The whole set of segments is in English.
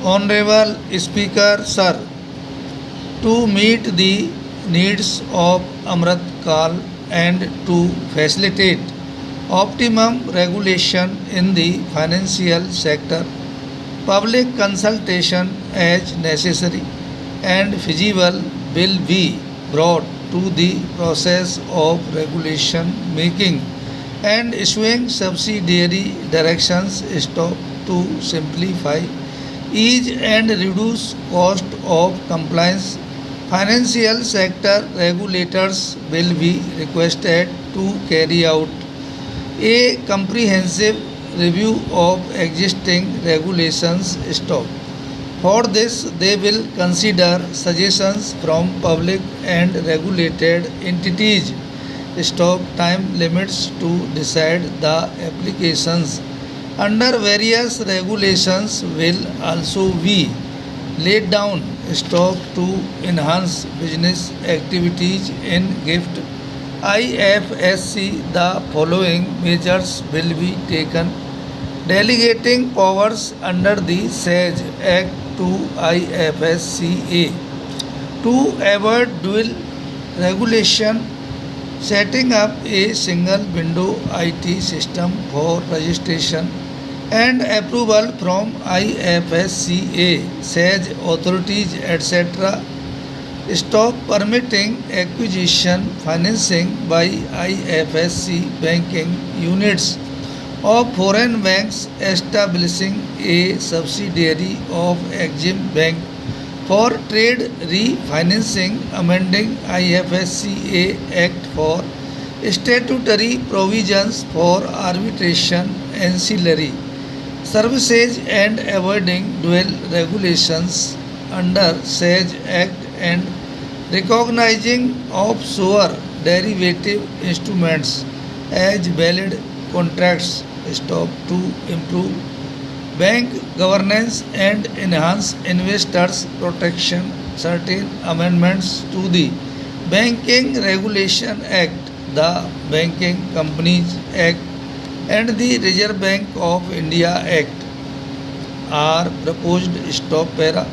Honorable Speaker, Sir, to meet the needs of Amrit Kal and to facilitate optimum regulation in the financial sector, public consultation as necessary and feasible will be brought to the process of regulation making and issuing subsidiary directions stop to simplify, ease and reduce cost of compliance. Financial sector regulators will be requested to carry out a comprehensive review of existing regulations stock. For this, they will consider suggestions from public and regulated entities, stop time limits to decide the applications under various regulations will also be laid down stock to enhance business activities in gift IFSC. The following measures will be taken: delegating powers under the SAGE Act to IFSCA to avoid dual regulation, setting up a single window IT system for registration and approval from IFSCA, SAGE authorities, etc. Stop permitting acquisition financing by IFSC banking units of foreign banks, establishing a subsidiary of Exim Bank for trade refinancing, amending IFSCA Act for statutory provisions for arbitration, ancillary services and avoiding dual regulations under SAGE Act and recognizing offshore derivative instruments as valid contracts, stop to improve bank governance and enhance investors protection. Certain amendments to the Banking Regulation Act, the Banking Companies Act and the Reserve Bank of India Act are proposed. Stop para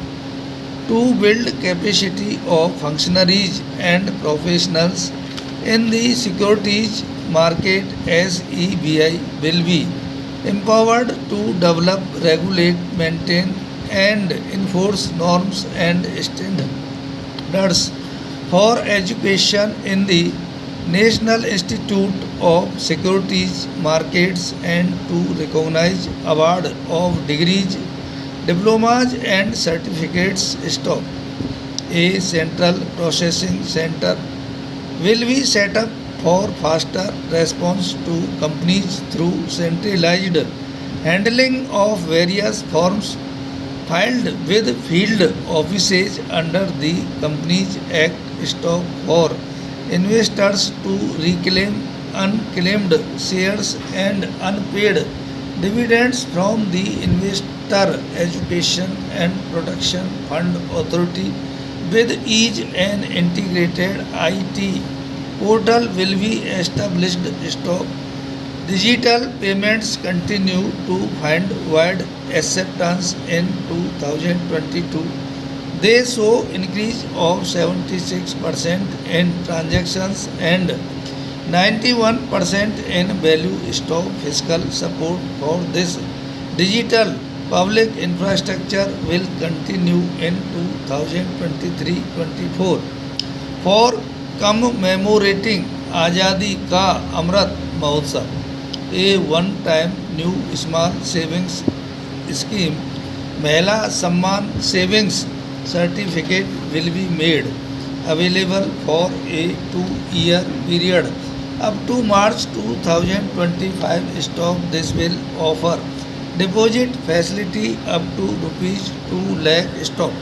to build capacity of functionaries and professionals in the securities market. SEBI will be empowered to develop, regulate, maintain and enforce norms and standards for education in the National Institute of Securities Markets and to recognize award of degrees, diplomas and certificates. Stop. A central processing center will be set up for faster response to companies through centralized handling of various forms filed with field offices under the Companies Act. Stop for investors to reclaim unclaimed shares and unpaid dividends from the Investor Education and Protection Fund Authority with ease. An integrated IT portal will be established. Stop. Digital payments continue to find wide acceptance in 2022. They show increase of 76% in transactions and 91% in value. Stop. Fiscal support for this digital public infrastructure will continue in 2023-24 for commemorating Azadi Ka Amrit Mahotsav. A one-time new small savings scheme, Mahila Samman Savings Certificate, will be made available for a 2-year period up to March 2025. Stop. This will offer deposit facility up to rupees 2 lakh. Stop.